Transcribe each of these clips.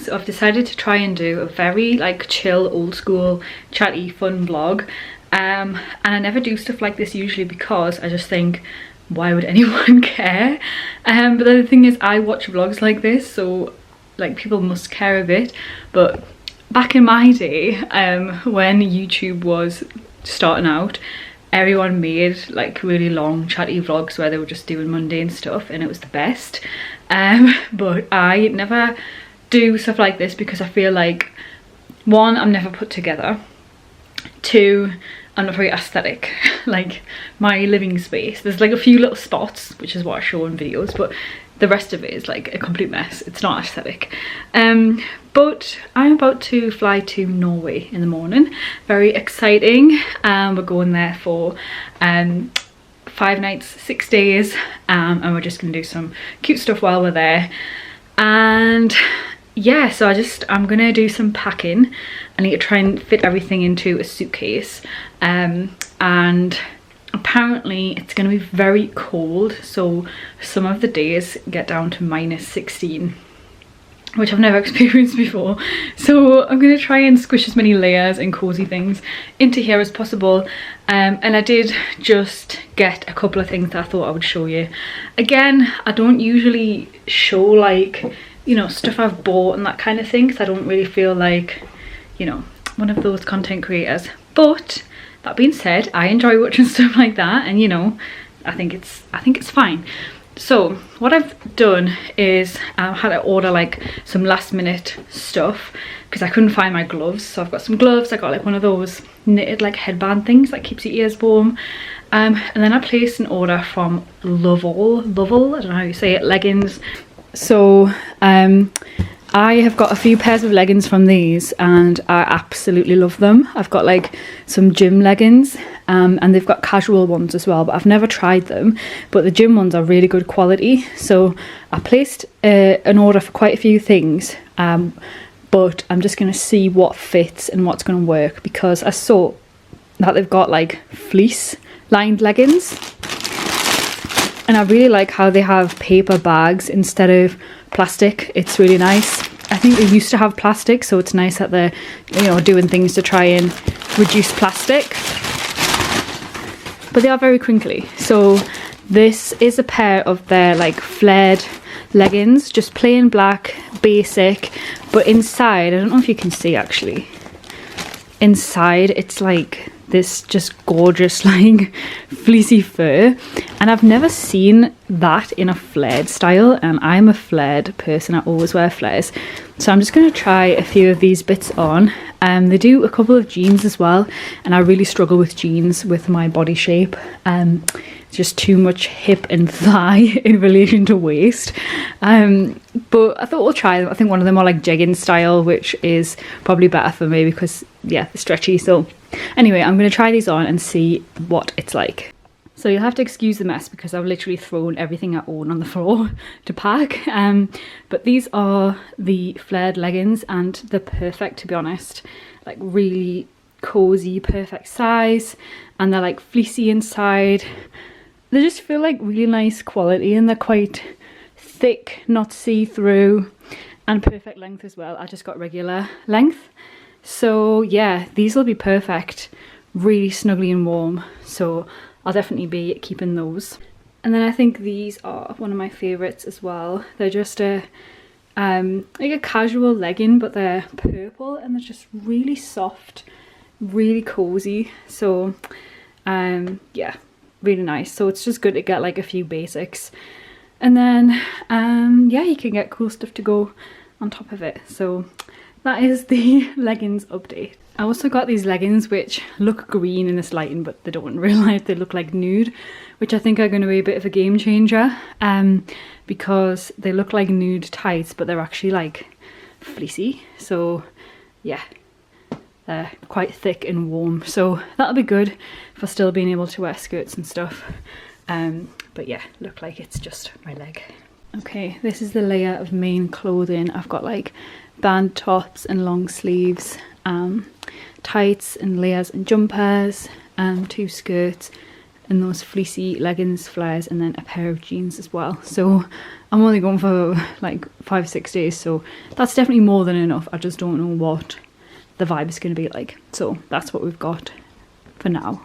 So I've decided to try and do a very like chill, old school, chatty, fun vlog. And I never do stuff like this usually because I just think, why would anyone care? But then the thing is, I watch vlogs like this, so like people must care a bit. But back in my day, when YouTube was starting out, everyone made like really long chatty vlogs where they were just doing mundane stuff, and it was the best. But I never do stuff like this because I feel like, one, I'm never put together, two, I'm not very aesthetic. Like my living space, there's like a few little spots, which is what I show in videos, but the rest of it is like a complete mess. It's not aesthetic. But I'm about to fly to Norway in the morning. Very exciting. We're going there for 5 nights, 6 days, and we're just gonna do some cute stuff while we're there. And yeah, so I'm gonna do some packing. I need to try and fit everything into a suitcase, and apparently it's going to be very cold, so some of the days get down to -16, which I've never experienced before. So I'm going to try and squish as many layers and cozy things into here as possible. And I did just get a couple of things that I thought I would show you. Again, I don't usually show like, you know, stuff I've bought and that kind of thing, because I don't really feel like, you know, one of those content creators. But that being said, I enjoy watching stuff like that, and you know, I think it's fine. So what I've done is I had to order like some last minute stuff because I couldn't find my gloves. So I've got some gloves. I got like one of those knitted like headband things that keeps your ears warm. And then I placed an order from Lovell, I don't know how you say it, leggings. So I have got a few pairs of leggings from these and I absolutely love them. I've got like some gym leggings, and they've got casual ones as well, but I've never tried them. But the gym ones are really good quality. So I placed an order for quite a few things, but I'm just going to see what fits and what's going to work, because I saw that they've got like fleece lined leggings, and I really like how they have paper bags instead of plastic. It's really nice. I think they used to have plastic, so it's nice that they're, you know, doing things to try and reduce plastic. But they are very crinkly. So this is a pair of their like flared leggings, just plain black, basic, but inside, I don't know if you can see actually, inside it's like this just gorgeous like fleecy fur, and I've never seen that in a flared style, and I'm a flared person. I always wear flares, so I'm just going to try a few of these bits on. They do a couple of jeans as well, and I really struggle with jeans with my body shape. Just too much hip and thigh in relation to waist, but I thought we'll try them. I think one of them are like jegging style, which is probably better for me because yeah, they're stretchy. So anyway, I'm going to try these on and see what it's like. So you'll have to excuse the mess because I've literally thrown everything I own on the floor to pack, but these are the flared leggings and they're perfect, to be honest. Like really cozy, perfect size, and they're like fleecy inside. They just feel like really nice quality, and they're quite thick, not see-through, and perfect length as well. I just got regular length. So yeah, these will be perfect, really snuggly and warm. So I'll definitely be keeping those. And then I think these are one of my favorites as well. They're just a like a casual legging, but they're purple and they're just really soft, really cozy. So yeah, really nice. So it's just good to get like a few basics, and then yeah, you can get cool stuff to go on top of it. So that is the leggings update. I also got these leggings which look green in this lighting, but they don't in real life. They look like nude, which I think are going to be a bit of a game changer, because they look like nude tights, but they're actually like fleecy. So yeah, they're quite thick and warm, so that'll be good for still being able to wear skirts and stuff. But yeah, look like it's just my leg. Okay, this is the layer of main clothing. I've got like band tops and long sleeves, tights and layers and jumpers, 2 skirts, and those fleecy leggings, flares, and then a pair of jeans as well. So I'm only going for like 5-6 days, so that's definitely more than enough. I just don't know what the vibe is going to be like, so that's what we've got for now.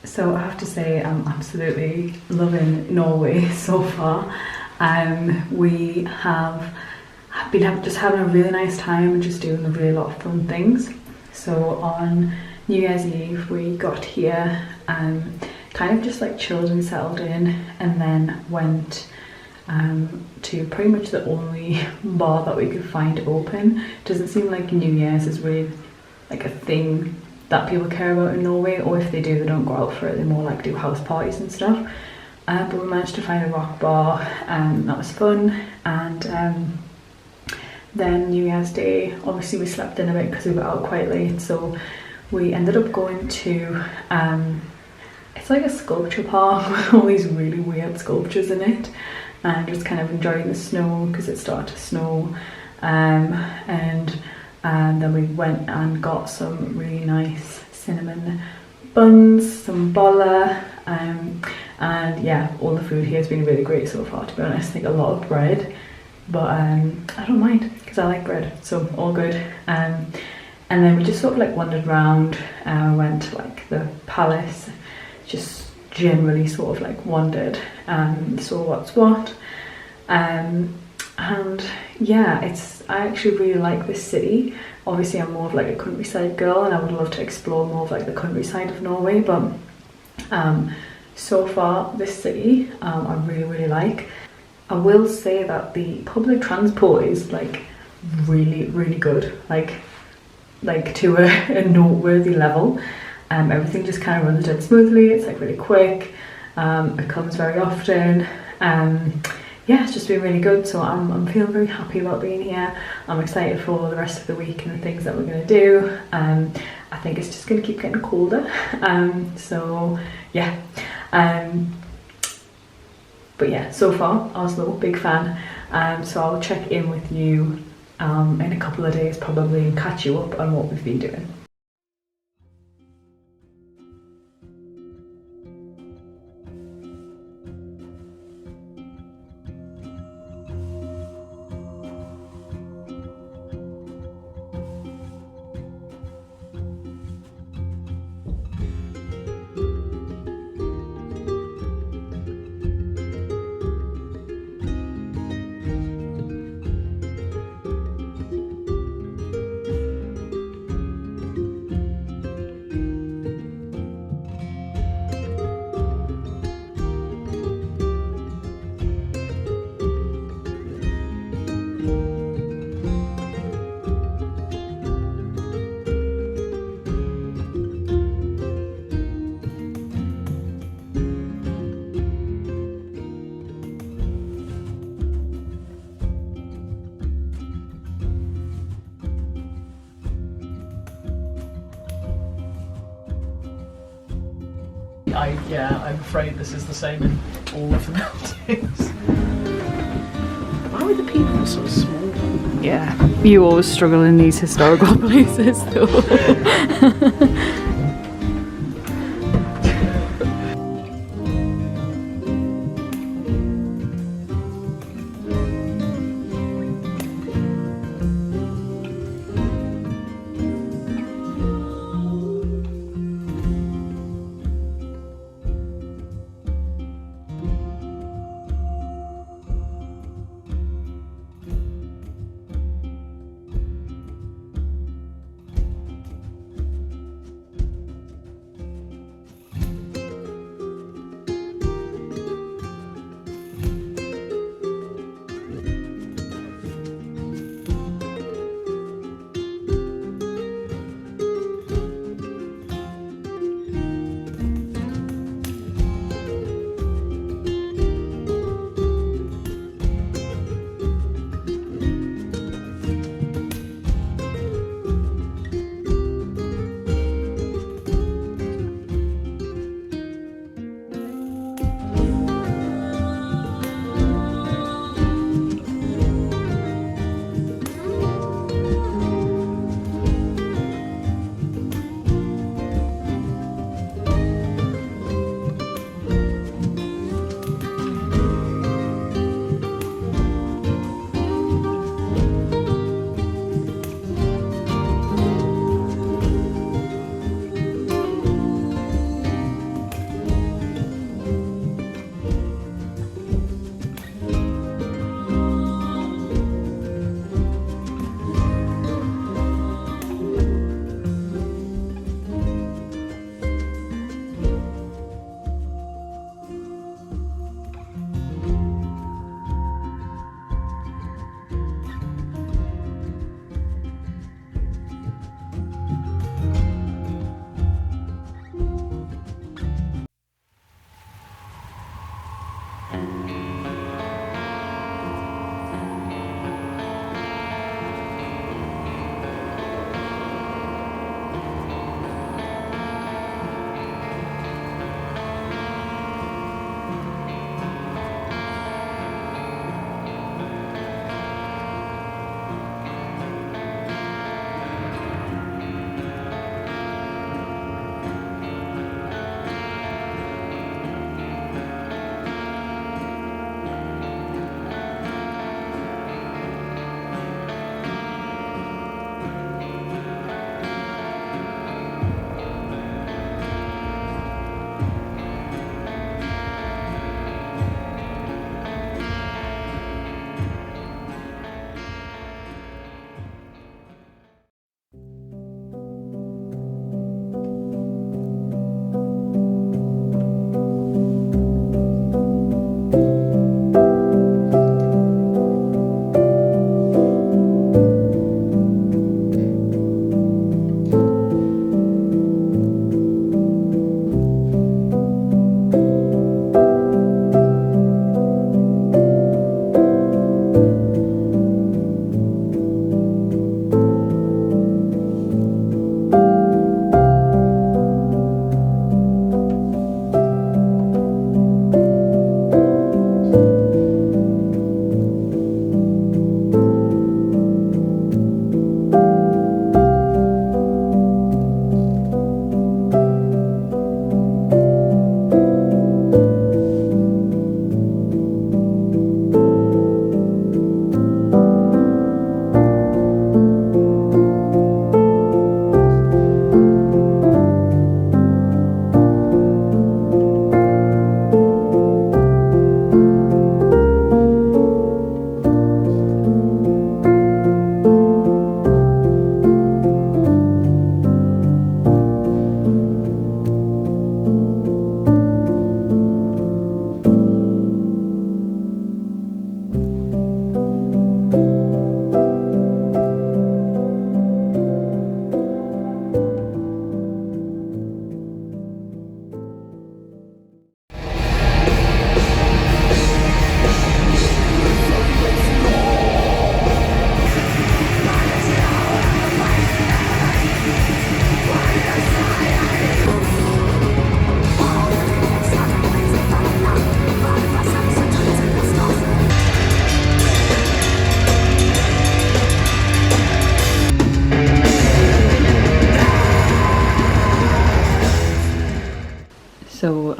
So I have to say I'm absolutely loving Norway so far. We have been just having a really nice time and just doing a really lot of fun things. So on New Year's Eve we got here and kind of just like chilled and settled in, and then went to pretty much the only bar that we could find open. It doesn't seem like New Year's is really like a thing that people care about in Norway, or if they do, they don't go out for it, they more like do house parties and stuff. But we managed to find a rock bar, and that was fun. And then New Year's Day, obviously we slept in a bit because we were out quite late, so we ended up going to it's like a sculpture park with all these really weird sculptures in it, and just kind of enjoying the snow because it started to snow. And then we went and got some really nice cinnamon buns, some bolla, and and yeah, all the food here has been really great so far, to be honest. I think a lot of bread, but I don't mind because I like bread, so all good. And then we just sort of like wandered around, went to like the palace, just generally sort of like wandered and saw what's what. And yeah, I actually really like this city. Obviously I'm more of like a countryside girl, and I would love to explore more of like the countryside of Norway, but so far this city I really like. I will say that the public transport is like really good, like to a noteworthy level. Everything just kind of runs dead smoothly. It's like really quick. It comes very often. Yeah, it's just been really good, so I'm feeling very happy about being here. I'm excited for the rest of the week and the things that we're going to do. I think it's just going to keep getting colder, so yeah. But yeah, so far Oslo, big fan. So I'll check in with you in a couple of days probably, and catch you up on what we've been doing. I'm afraid this is the same in all of the mountains. Why were the people so small? Yeah, you always struggle in these historical places though.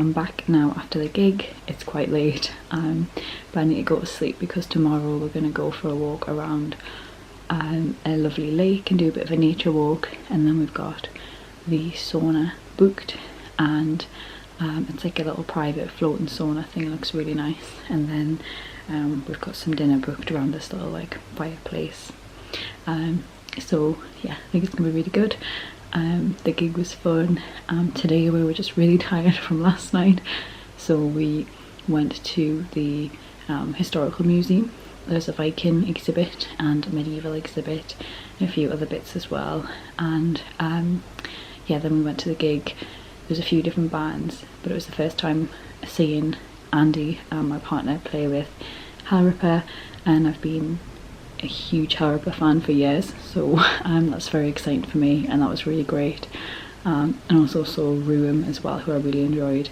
I'm back now after the gig. It's quite late, but I need to go to sleep because tomorrow we're going to go for a walk around a lovely lake and do a bit of a nature walk, and then we've got the sauna booked, and it's like a little private floating sauna thing. It looks really nice, and then we've got some dinner booked around this little like fireplace. So yeah, I think it's gonna be really good. The gig was fun. Today we were just really tired from last night, so we went to the historical museum. There's a Viking exhibit and a medieval exhibit and a few other bits as well, and yeah, then we went to the gig. There's a few different bands, but it was the first time seeing Andy, my partner, play with Harrowper, and I've been a huge Harrowper fan for years, so that's very exciting for me, and that was really great. And also saw Ruim as well, who I really enjoyed.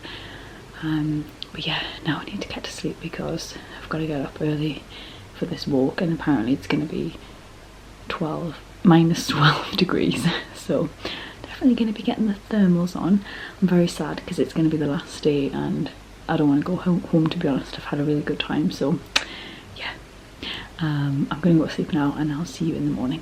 But yeah, now I need to get to sleep because I've got to get up early for this walk, and apparently it's going to be minus 12 degrees, so definitely going to be getting the thermals on. I'm very sad because it's going to be the last day and I don't want to go home, to be honest. I've had a really good time, so yeah. I'm going to go to sleep now, and I'll see you in the morning.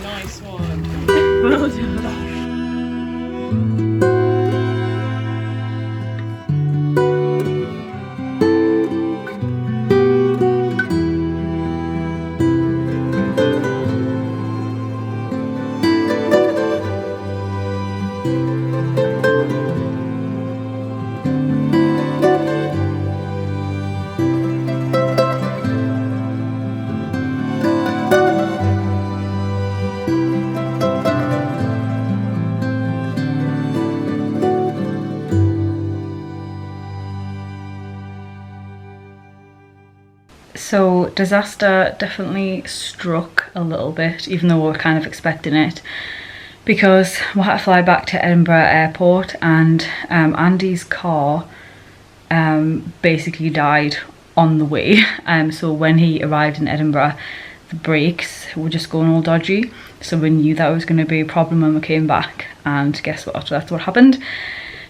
Nice one. Well done. So disaster definitely struck a little bit, even though we were kind of expecting it, because we had to fly back to Edinburgh Airport, and Andy's car basically died on the way. So when he arrived in Edinburgh, the brakes were just going all dodgy, so we knew that was going to be a problem when we came back, and guess what, that's what happened.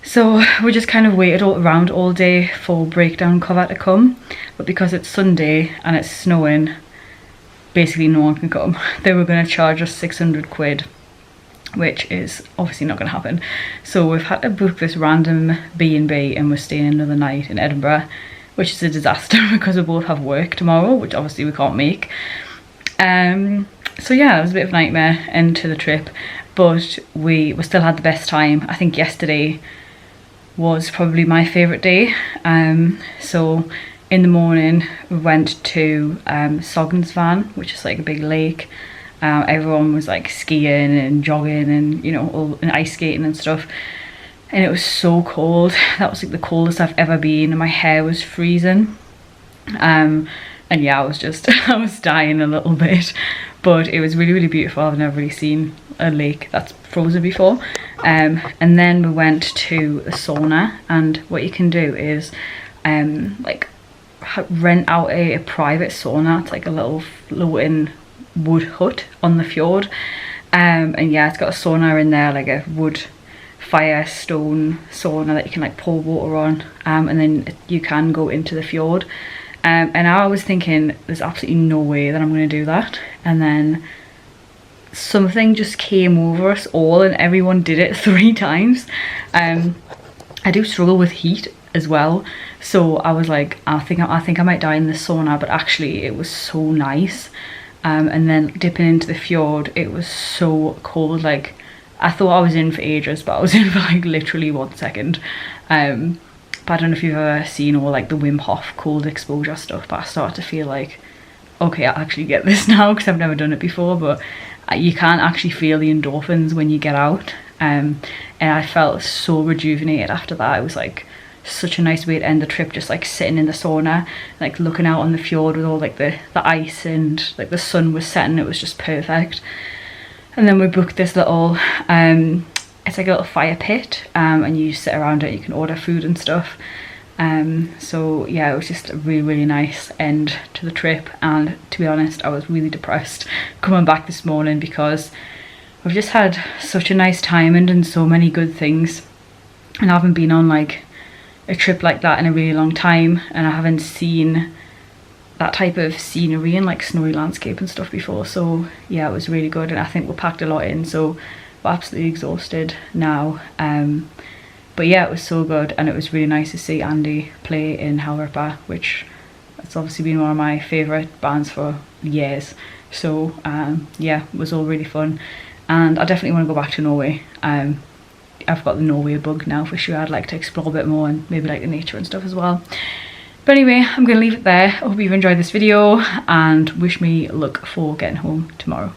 So we just kind of waited around all day for breakdown cover to come, but because it's Sunday and it's snowing, basically no one can come. They were going to charge us 600 quid, which is obviously not going to happen. So we've had to book this random B&B and we're staying another night in Edinburgh, which is a disaster because we both have work tomorrow, which obviously we can't make. So yeah, it was a bit of a nightmare end to the trip, but we still had the best time. I think yesterday was probably my favourite day. So in the morning we went to Sognsvann, which is like a big lake. Everyone was like skiing and jogging and, you know, and ice skating and stuff, and it was so cold. That was like the coldest I've ever been, and my hair was freezing. And yeah, I was dying a little bit, but it was really, really beautiful. I've never really seen a lake that's frozen before. And then we went to the sauna, and what you can do is like rent out a private sauna. It's like a little floating wood hut on the fjord, and yeah, it's got a sauna in there, like a wood fire stone sauna that you can like pour water on, and then you can go into the fjord. And I was thinking there's absolutely no way that I'm going to do that, and then something just came over us all and everyone did it 3 times. I do struggle with heat as well, so I was like, I think I might die in the sauna, but actually it was so nice. And then dipping into the fjord, it was so cold. Like, I thought I was in for ages, but I was in for like literally 1 second. But I don't know if you've ever seen all like the Wim Hof cold exposure stuff, but I started to feel like, okay, I actually get this now, because I've never done it before. But you can't actually feel the endorphins when you get out, and I felt so rejuvenated after that. It was like such a nice way to end the trip, just like sitting in the sauna, like looking out on the fjord with all like the ice, and like the sun was setting. It was just perfect. And then we booked this little it's like a little fire pit, and you sit around it, you can order food and stuff. So yeah, it was just a really, really nice end to the trip. And to be honest, I was really depressed coming back this morning, because we've just had such a nice time and done so many good things, and I haven't been on like a trip like that in a really long time, and I haven't seen that type of scenery and like snowy landscape and stuff before. So yeah, it was really good, and I think we packed a lot in, so we're absolutely exhausted now. But yeah, it was so good, and it was really nice to see Andy play in Hellripper, which it's obviously been one of my favourite bands for years. So yeah, it was all really fun, and I definitely want to go back to Norway. I've got the Norway bug now for sure. I'd like to explore a bit more, and maybe like the nature and stuff as well. But anyway, I'm going to leave it there. I hope you've enjoyed this video, and wish me luck for getting home tomorrow.